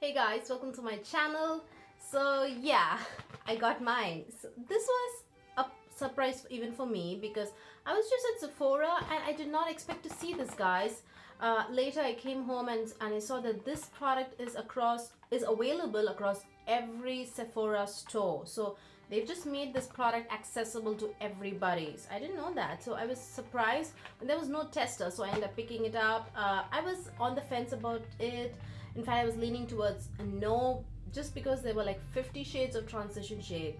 Hey guys, welcome to my channel. So yeah, I got mine. So this was a surprise even for me because I was just at Sephora and I did not expect to see this, guys. Later I came home and I saw that this product is available across every Sephora store. So they've just made this product accessible to everybody. So I didn't know that, so I was surprised. And there was no tester, so I ended up picking it up. I was on the fence about it. In fact, I was leaning towards a no, just because there were like 50 shades of transition shade.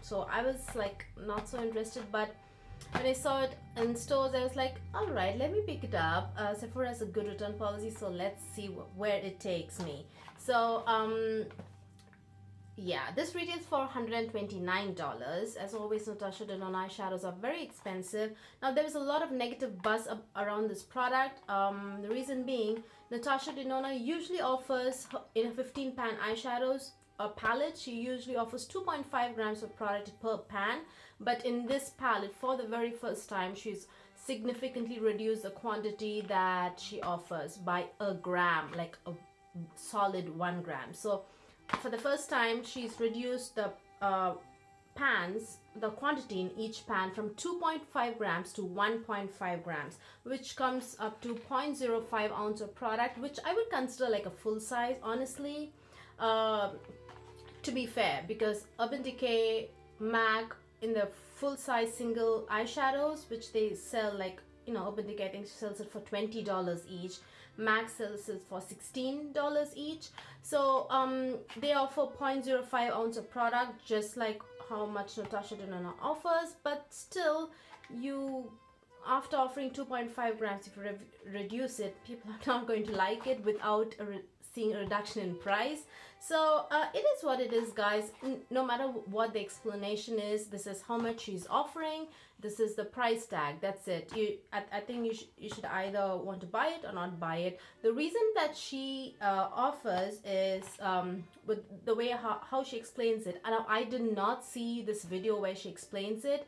So I was like not so interested, but when I saw it in stores, I was like, all right, let me pick it up. Sephora has a good return policy, so let's see where it takes me. So yeah, this retails for $129. As always, Natasha Denona eyeshadows are very expensive. Now, there is a lot of negative buzz around this product. The reason being, Natasha Denona usually offers, in a 15-pan eyeshadows palette, she usually offers 2.5 grams of product per pan. But in this palette, for the very first time, she's significantly reduced the quantity that she offers by a gram, like a solid 1 gram. So for the first time, she's reduced the pans, the quantity in each pan from 2.5 grams to 1.5 grams, which comes up to 0.05 ounce of product, which I would consider like a full size, honestly, to be fair, because Urban Decay, MAC, in the full size single eyeshadows, which they sell, like, you know, Urban Decay I think sells it for $20 each. MAC sells it for $16 each. So they offer 0.05 ounce of product, just like how much Natasha Denona offers, but still, you, after offering 2.5 grams, if you reduce it, people are not going to like it without seeing a reduction in price. So it is what it is, guys. No matter what the explanation is, this is how much she's offering, this is the price tag, that's it. I think you should either want to buy it or not buy it. The reason that she offers is with the way how she explains it. And I did not see this video where she explains it.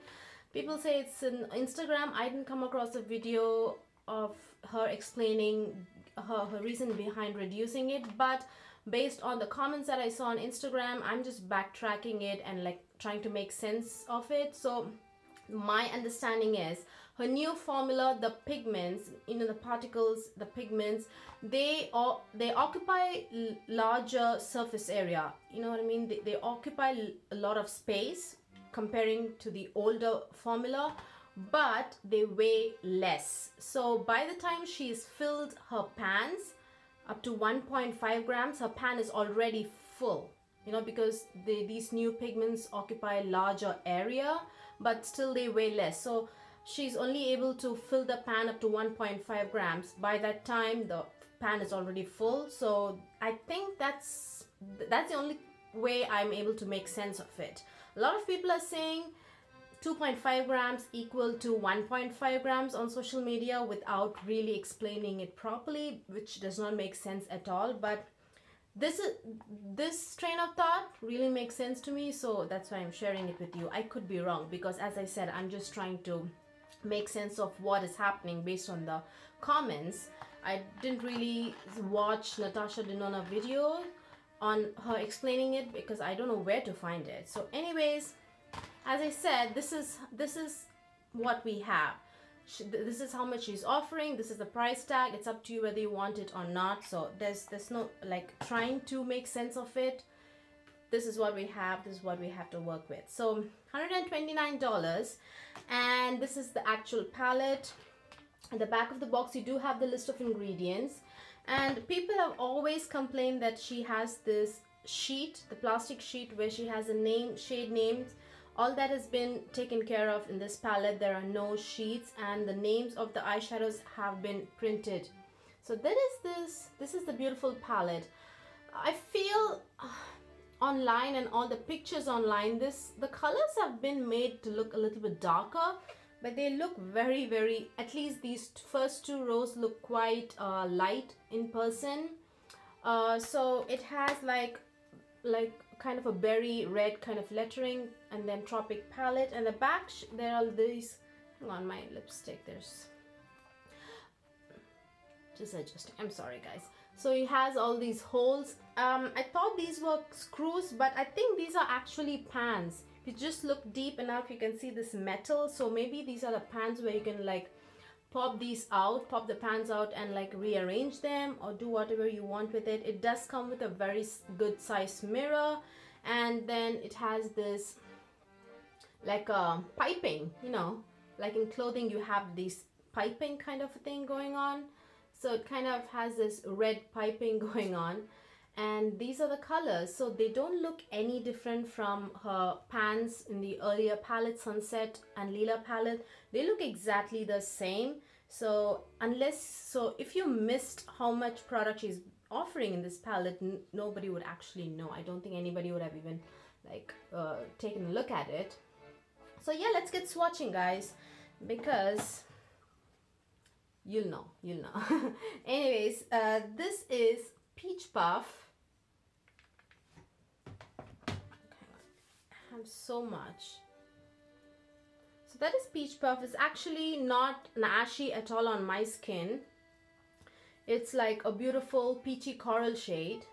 People say it's in Instagram. I didn't come across a video of her explaining her reason behind reducing it, but based on the comments that I saw on Instagram, I'm just backtracking it and like trying to make sense of it. So my understanding is her new formula, the pigments, you know, the particles, the pigments, they occupy larger surface area, you know what I mean, they occupy a lot of space comparing to the older formula, but they weigh less. So by the time she's filled her pans up to 1.5 grams, her pan is already full, you know, because these new pigments occupy larger area, but still they weigh less. So she's only able to fill the pan up to 1.5 grams. By that time, the pan is already full. So I think that's the only way I'm able to make sense of it. A lot of people are saying 2.5 grams equal to 1.5 grams on social media without really explaining it properly, which does not make sense at all. But this train of thought really makes sense to me, so that's why I'm sharing it with you. I could be wrong because, as I said, I'm just trying to make sense of what is happening based on the comments. I didn't really watch Natasha Denona video on her explaining it because I don't know where to find it. So anyways, as I said, this is what we have. This is how much she's offering. This is the price tag. It's up to you whether you want it or not. So there's no like trying to make sense of it. This is what we have. This is what we have to work with. So $129, and this is the actual palette. At the back of the box, you do have the list of ingredients. And people have always complained that she has this sheet, the plastic sheet, where she has a name, shade names. All that has been taken care of in this palette. There are no sheets and the names of the eyeshadows have been printed. So that is this is the beautiful palette. I feel online and all the pictures online, the colors have been made to look a little bit darker, but they look very, very, at least these first two rows look quite light in person. So it has like kind of a berry red kind of lettering, and then Tropic Palette. And the back there are these, hang on, my lipstick, there's just adjusting, I'm sorry guys. So it has all these holes. I thought these were screws, but I think these are actually pans. If you just look deep enough, you can see this metal. So maybe these are the pans where you can like pop these out, pop the pans out and like rearrange them or do whatever you want with it. It does come with a very good size mirror, and then it has this like a piping, you know, like in clothing you have this piping kind of a thing going on. So it kind of has this red piping going on, and these are the colors. So they don't look any different from her pans in the earlier palette, Sunset and Lila palette. They look exactly the same. So if you missed how much product she's offering in this palette, nobody would actually know. I don't think anybody would have even like taken a look at it. So yeah, let's get swatching, guys, because you'll know. Anyways, this is Peach Puff. Okay, I have so much. So that is Peach Puff. It's actually not an ashy at all on my skin. It's like a beautiful peachy coral shade.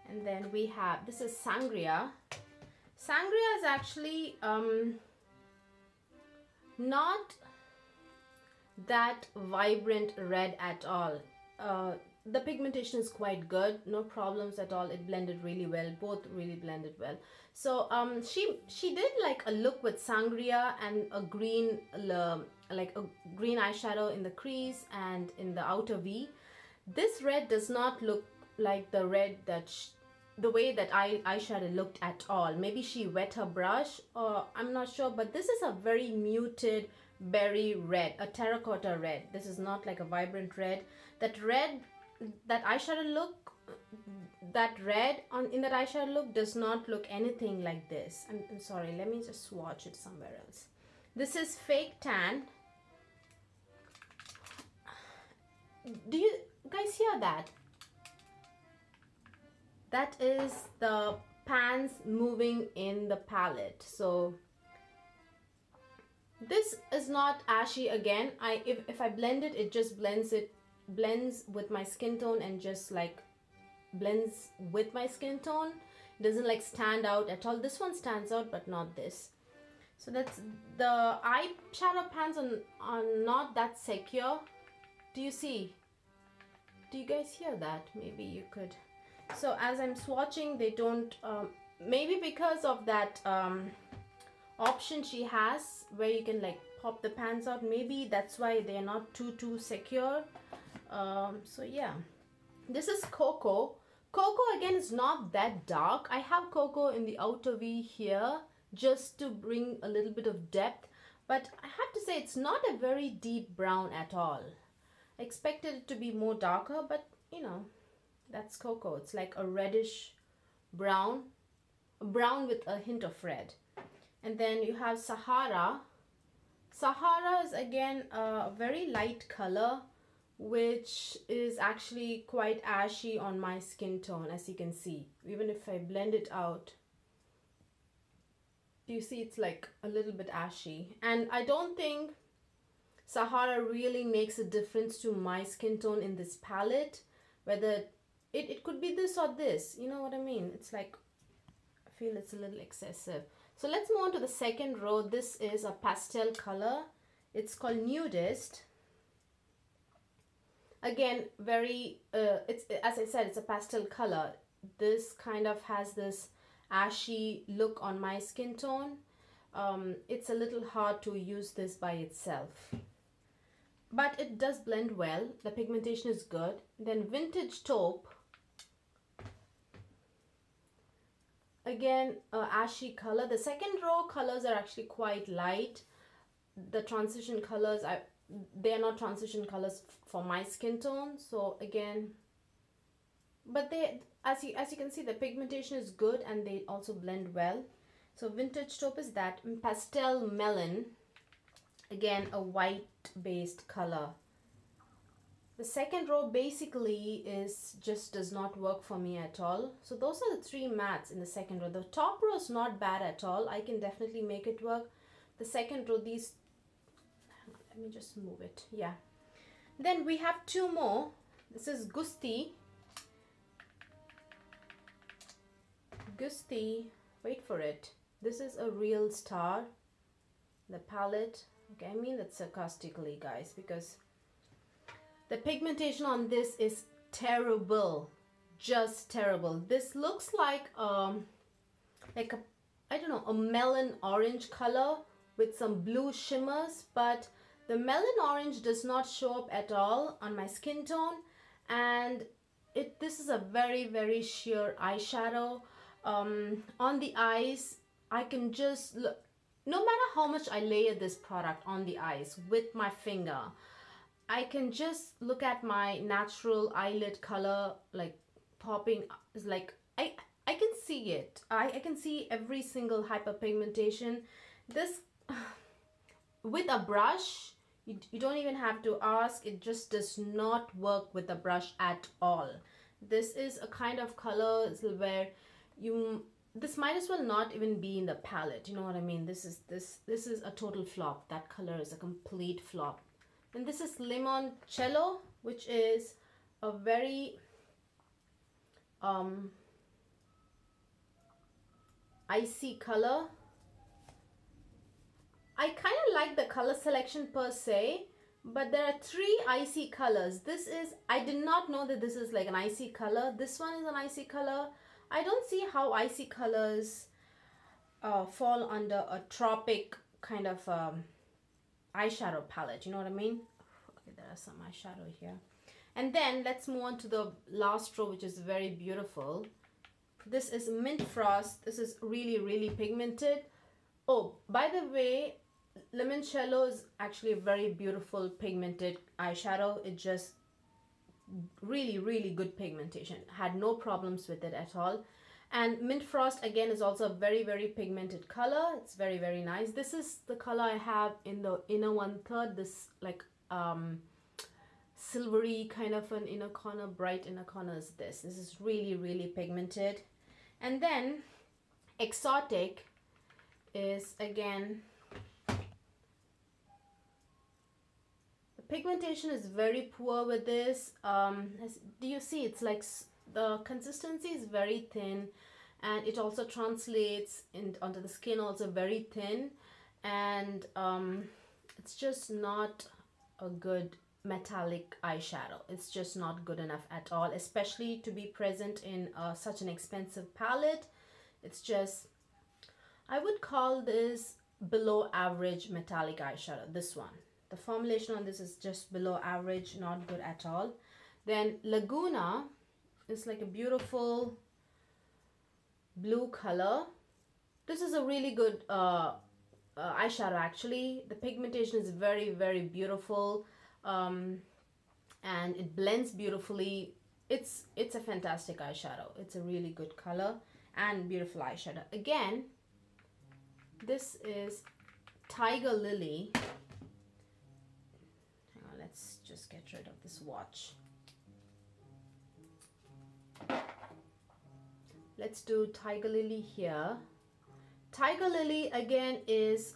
And then we have, this is Sangria. Sangria is actually not that vibrant red at all. The pigmentation is quite good, no problems at all. It blended really well, both really blended well. So she did like a look with Sangria and a green like a green eyeshadow in the crease and in the outer V. This red does not look like the red that the way that eyeshadow looked at all. Maybe she wet her brush, or I'm not sure, but this is a very muted berry red, a terracotta red. This is not like a vibrant red. That red, that eyeshadow look, that red in that eyeshadow look does not look anything like this. I'm sorry, let me just swatch it somewhere else. This is Fake Tan. Do you guys hear that? That is the pans moving in the palette. So this is not ashy again. If I blend it, it just blends with my skin tone and just like blends with my skin tone. It doesn't like stand out at all. This one stands out, but not this. So that's the eyeshadow pans are not that secure. Do you see? Do you guys hear that? Maybe you could. So as I'm swatching, they don't, maybe because of that option she has where you can like pop the pans out, maybe that's why they're not too secure. So yeah, this is Cocoa. Cocoa again is not that dark. I have Cocoa in the outer V here just to bring a little bit of depth, but I have to say it's not a very deep brown at all. I expected it to be more darker, but you know, that's Cocoa. It's like a reddish brown with a hint of red. And then you have Sahara. Sahara is again a very light color, which is actually quite ashy on my skin tone, as you can see. Even if I blend it out, you see it's like a little bit ashy. And I don't think Sahara really makes a difference to my skin tone in this palette, whether it could be this or this, you know what I mean? It's like, I feel it's a little excessive. So let's move on to the second row. This is a pastel color. It's called Nudist. Again, very, it's, as I said, it's a pastel color. This kind of has this ashy look on my skin tone. It's a little hard to use this by itself, but it does blend well. The pigmentation is good. Then Vintage Taupe. Again, ashy color. The second row colors are actually quite light. The transition colors, they're not transition colors for my skin tone. So again, but they, as you can see, the pigmentation is good and they also blend well. So Vintage Taupe is that. Pastel Melon, again a white based color. The second row basically does not work for me at all. So those are the three mattes in the second row. The top row is not bad at all. I can definitely make it work. The second row, these, hang on, let me just move it. Yeah. Then we have two more. This is Gusti. Gusti, wait for it. This is a real star. The palette. Okay, I mean that sarcastically, guys, because the pigmentation on this is terrible. Just terrible. This looks like a I don't know, a melon orange color with some blue shimmers, but the melon orange does not show up at all on my skin tone, and this is a very sheer eyeshadow. On the eyes, I can just look, no matter how much I layer this product on the eyes with my finger, I can just look at my natural eyelid color like popping. Is like I can see it. I can see every single hyperpigmentation. This with a brush, you don't even have to ask. It just does not work with a brush at all. This is a kind of color where this might as well not even be in the palette. You know what I mean? This is a total flop. That color is a complete flop. And this is Limoncello, which is a very icy color. I kind of like the color selection per se, but there are 3 icy colors. This is, I did not know that this is like an icy color. This one is an icy color. I don't see how icy colors fall under a tropic kind of eyeshadow palette. You know what I mean? Okay, there are some eyeshadow here. And then let's move on to the last row, which is very beautiful. This is Mint Frost. This is really pigmented. Oh, by the way, Limoncello is actually a very beautiful pigmented eyeshadow. It just really good pigmentation. Had no problems with it at all. And Mint Frost again is also a very pigmented color. It's very nice. This is the color I have in the inner 1/3. This like silvery kind of an inner corner, bright inner corner is this. This is really pigmented. And then Exotic is again, the pigmentation is very poor with this. Do you see, it's like the consistency is very thin, and it also translates onto the skin also very thin, and it's just not a good metallic eyeshadow. It's just not good enough at all, especially to be present in such an expensive palette. It's just, I would call this below average metallic eyeshadow. This one, the formulation on this is just below average, not good at all. Then Laguna is like a beautiful blue color. This is a really good eyeshadow actually. The pigmentation is very beautiful. And it blends beautifully. It's a fantastic eyeshadow. It's a really good color and beautiful eyeshadow. Again, this is Tiger Lily. Hang on, let's just get rid of this watch. Let's do Tiger Lily here. Tiger Lily again is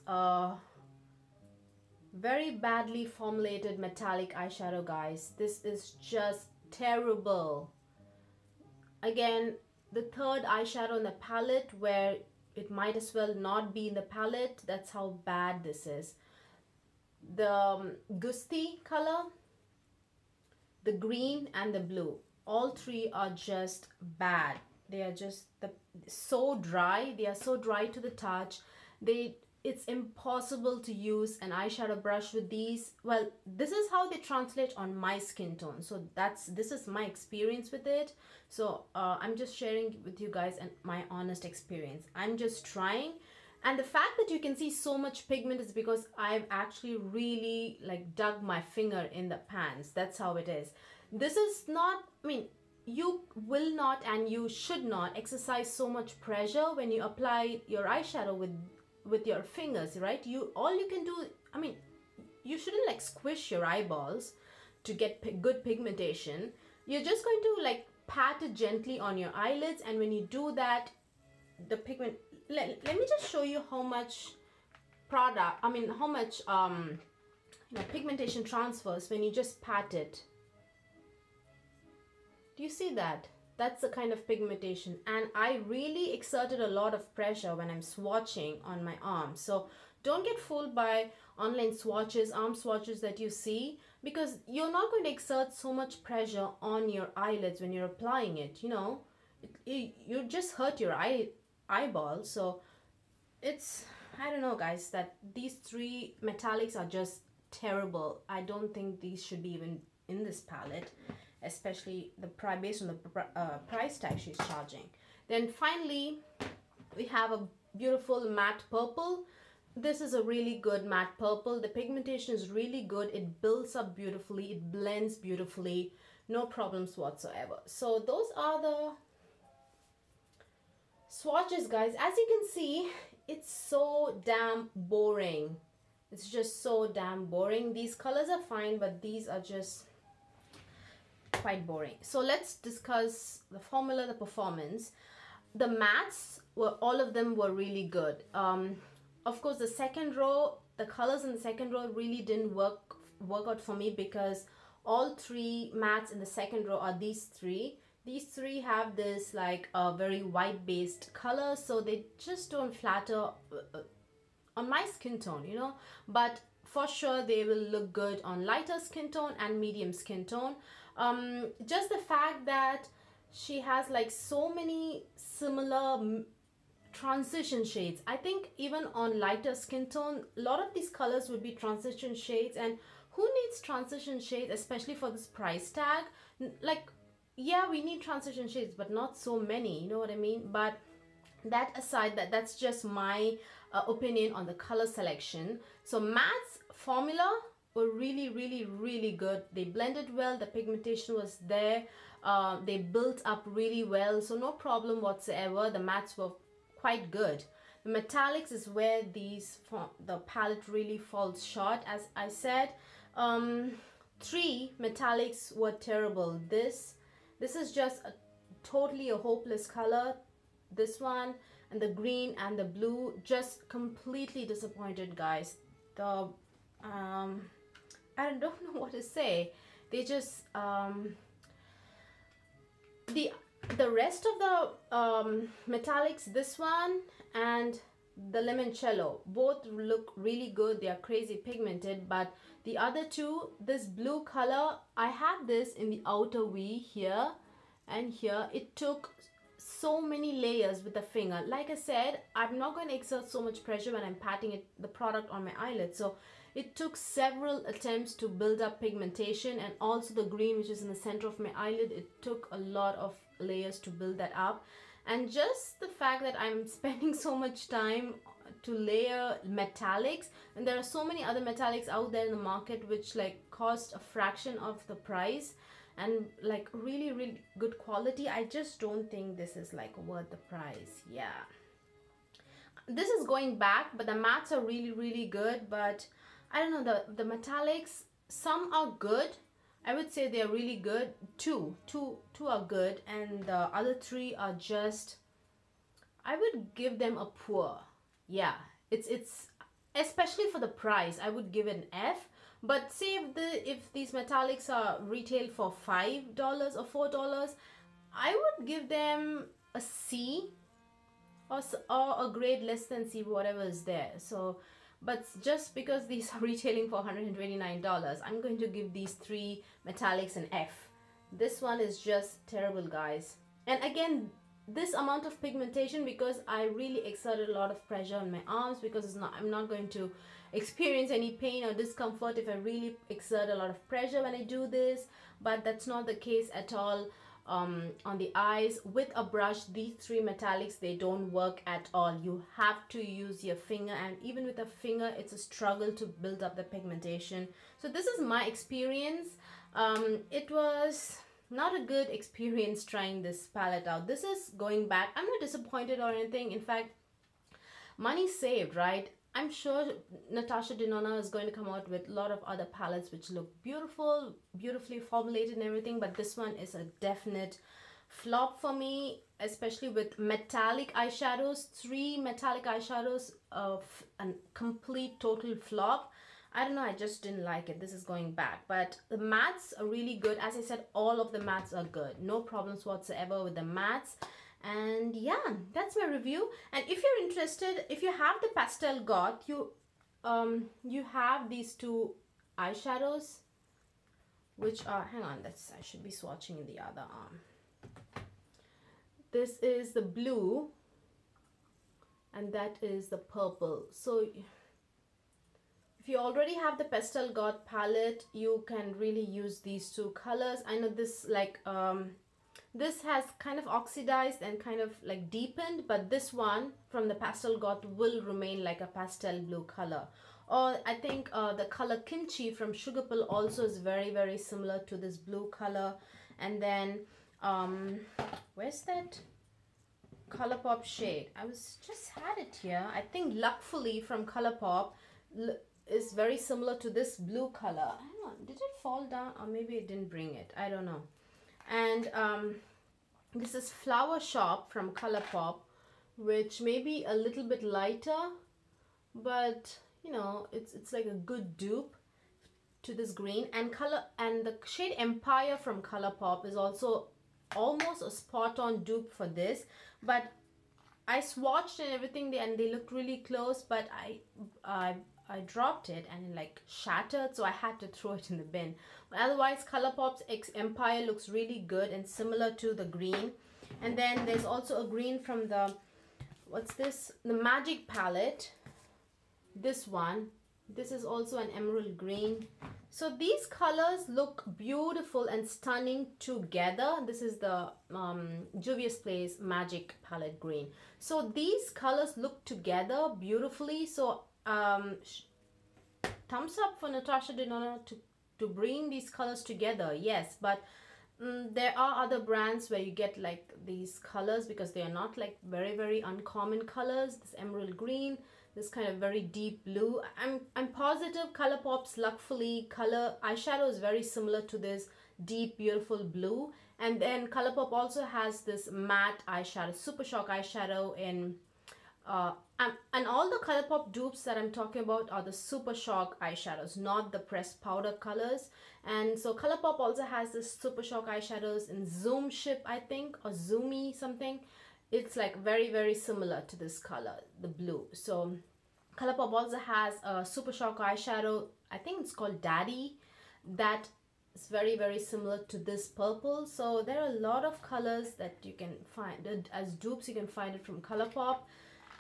very badly formulated metallic eyeshadow, guys. This is just terrible. Again, the 3rd eyeshadow in the palette where it might as well not be in the palette. That's how bad this is. The Gusti color, the green and the blue, all 3 are just bad. They are just so dry. They are so dry to the touch. It's impossible to use an eyeshadow brush with these. Well, this is how they translate on my skin tone. So this is my experience with it. So I'm just sharing with you guys my honest experience. I'm just trying. And the fact that you can see so much pigment is because I've actually really like dug my finger in the pans. That's how it is. This is not, I mean, you will not and you should not exercise so much pressure when you apply your eyeshadow with your fingers, right? All you can do, I mean, you shouldn't like squish your eyeballs to get good pigmentation. You're just going to like pat it gently on your eyelids, and when you do that, the pigment, let me just show you how much product, I mean how much pigmentation transfers when you just pat it. Do you see that? That's the kind of pigmentation, and I really exerted a lot of pressure when I'm swatching on my arms. So don't get fooled by online swatches, arm swatches that you see, because you're not going to exert so much pressure on your eyelids when you're applying it. You know, you just hurt your eyeball. So it's, I don't know guys, that these three metallics are just terrible. I don't think these should be even in this palette, especially the based on the price tag she's charging. Then finally we have a beautiful matte purple. This is a really good matte purple. The pigmentation is really good. It builds up beautifully, it blends beautifully, no problems whatsoever. So those are the swatches, guys. As you can see, it's so damn boring. It's just so damn boring. These colors are fine, but these are just quite boring. So let's discuss the formula, the performance. The mattes were, all of them were really good. Of course, the second row, the colors in the second row really didn't work out for me, because all three mattes in the second row are these three. These three have this like a very white based color, so they just don't flatter on my skin tone, you know. But for sure they will look good on lighter skin tone and medium skin tone. Just the fact that she has like so many similar transition shades, I think even on lighter skin tone a lot of these colors would be transition shades, and who needs transition shades, especially for this price tag? Like, yeah, we need transition shades, but not so many, you know what I mean? But that aside, that's just my opinion on the color selection. So matte's formula were really good. They blended well, the pigmentation was there, they built up really well, so no problem whatsoever. The mattes were quite good. The metallics is where the palette really falls short. As I said, three metallics were terrible. This is just totally a hopeless color. This one and the green and the blue, just completely disappointed, guys. The I don't know what to say. They just the rest of the metallics, this one and the limoncello, both look really good. They are crazy pigmented, but the other two, this blue color, I have this in the outer V here and here. It took so many layers with the finger. Like I said, I'm not going to exert so much pressure when I'm patting the product on my eyelid, so it took several attempts to build up pigmentation. And also the green, which is in the center of my eyelid, it took a lot of layers to build that up. And just the fact that I'm spending so much time to layer metallics, and there are so many other metallics out there in the market which like cost a fraction of the price and like really good quality, I just don't think this is like worth the price. Yeah, this is going back, but the mattes are really good. But I don't know, the metallics, some are good. I would say they're really good. Two are good, and the other three are just, I would give them a poor. Yeah, it's especially for the price, I would give it an F. But say if these metallics are retail for $5 or $4, I would give them a C or a grade less than C, whatever is there. So, but just because these are retailing for $129, I'm going to give these three metallics an F. This one is just terrible, guys. And again, this amount of pigmentation, because I really exerted a lot of pressure on my arms, because I'm not going to experience any pain or discomfort if I really exert a lot of pressure when I do this. But that's not the case at all. On the eyes with a brush, these three metallics, they don't work at all. You have to use your finger, and even with a finger it's a struggle to build up the pigmentation. So this is my experience. It was not a good experience trying this palette out. This is going back. I'm not disappointed or anything. In fact, money saved, right? I'm sure Natasha Denona is going to come out with a lot of other palettes which look beautiful, beautifully formulated and everything, but this one is a definite flop for me, especially with metallic eyeshadows. Three metallic eyeshadows of a complete total flop. I don't know, I just didn't like it. This is going back. But the mattes are really good. As I said, all of the mattes are good. No problems whatsoever with the mattes. And yeah, that's my review. And if you're interested, if you have the Pastel Goth, you have these two eyeshadows, which are, hang on, that's, I should be swatching in the other arm. This is the blue and that is the purple. So if you already have the Pastel Goth palette, you can really use these two colors. I know this like this has kind of oxidized and kind of like deepened, but this one from the Pastel Goth will remain like a pastel blue color. Or I think the color Kimchi from Sugarpill also is very, very similar to this blue color. And then where's that Colourpop shade? I was just had it here. I think Luckfully from Colourpop is very similar to this blue color. Hang on, did it fall down or maybe it didn't bring it? I don't know. And this is Flower Shop from Colourpop, which may be a little bit lighter, but you know, it's like a good dupe to this green. And the shade Empire from Colourpop is also almost a spot-on dupe for this, but I swatched and everything and they looked really close, but I dropped it and it like shattered, so I had to throw it in the bin. But otherwise, Colourpop's Empire looks really good and similar to the green. And then there's also a green from the, what's this, the Magic palette. This one, this is also an emerald green. So these colors look beautiful and stunning together. This is the Juvia's Place Magic palette green. So these colors look together beautifully. So thumbs up for Natasha Denona to bring these colors together. Yes, but there are other brands where you get like these colors because they are not like very, very uncommon colors. This emerald green, this kind of very deep blue. I'm positive Colourpop's Luckfully color eyeshadow is very similar to this deep beautiful blue. And then Colourpop also has this matte eyeshadow, Super Shock eyeshadow in and all the Colourpop dupes that I'm talking about are the Super Shock eyeshadows, not the pressed powder colors. And so Colourpop also has this Super Shock eyeshadows in Zoomship, I think, or Zoomy something. It's like very, very similar to this color, the blue. So Colourpop also has a Super Shock eyeshadow, I think it's called Daddy, that is very, very similar to this purple. So there are a lot of colors that you can find as dupes. You can find it from Colourpop.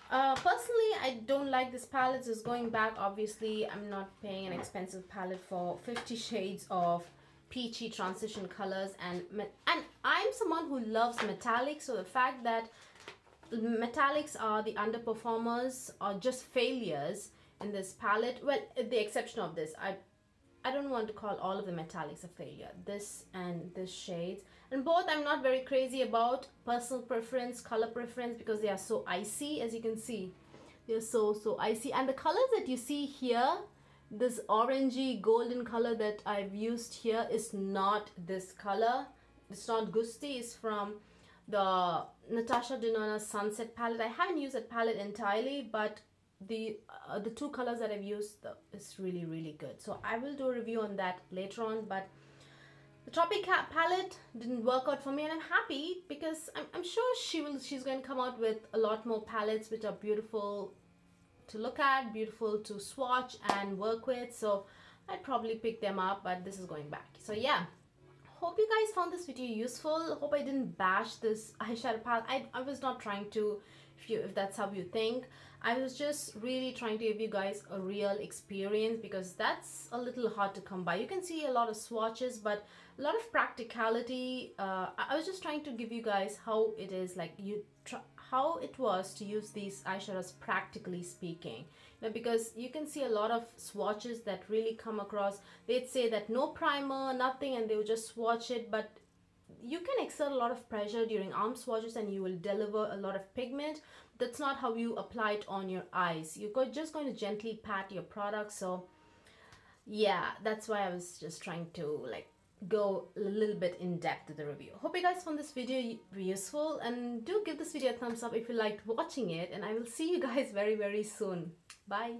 Personally, I don't like this palette. It's going back. Obviously, I'm not paying an expensive palette for 50 shades of peachy transition colors, and I'm someone who loves metallics. So the fact that metallics are the underperformers or just failures in this palette, well, the exception of this, I don't want to call all of the metallics a failure. This and this shades, and both I'm not very crazy about. Personal preference, color preference, because they are so icy. As you can see, they're so icy. And the colors that you see here, this orangey golden color that I've used here is not this color. It's not Gusti. It's from the Natasha Denona Sunset palette. I haven't used that palette entirely, but the two colors that I've used is really, really good. So I will do a review on that later on. But the Tropic palette didn't work out for me, and I'm happy because I'm sure she's going to come out with a lot more palettes which are beautiful to look at, beautiful to swatch and work with. So I'd probably pick them up, but this is going back. So yeah, hope you guys found this video useful. Hope I didn't bash this eyeshadow palette. I was not trying to, if that's how you think. I was just really trying to give you guys a real experience, because that's a little hard to come by. You can see a lot of swatches, but a lot of practicality. I was just trying to give you guys how it is, like how it was to use these eyeshadows practically speaking. You know, because you can see a lot of swatches that really come across. They'd say that no primer, nothing, and they would just swatch it, but you can exert a lot of pressure during arm swatches and you will deliver a lot of pigment. That's not how you apply it on your eyes. You're just going to gently pat your product. So yeah, that's why I was just trying to like go a little bit in depth with the review. Hope you guys found this video useful, and do give this video a thumbs up if you liked watching it, and I will see you guys very, very soon. Bye.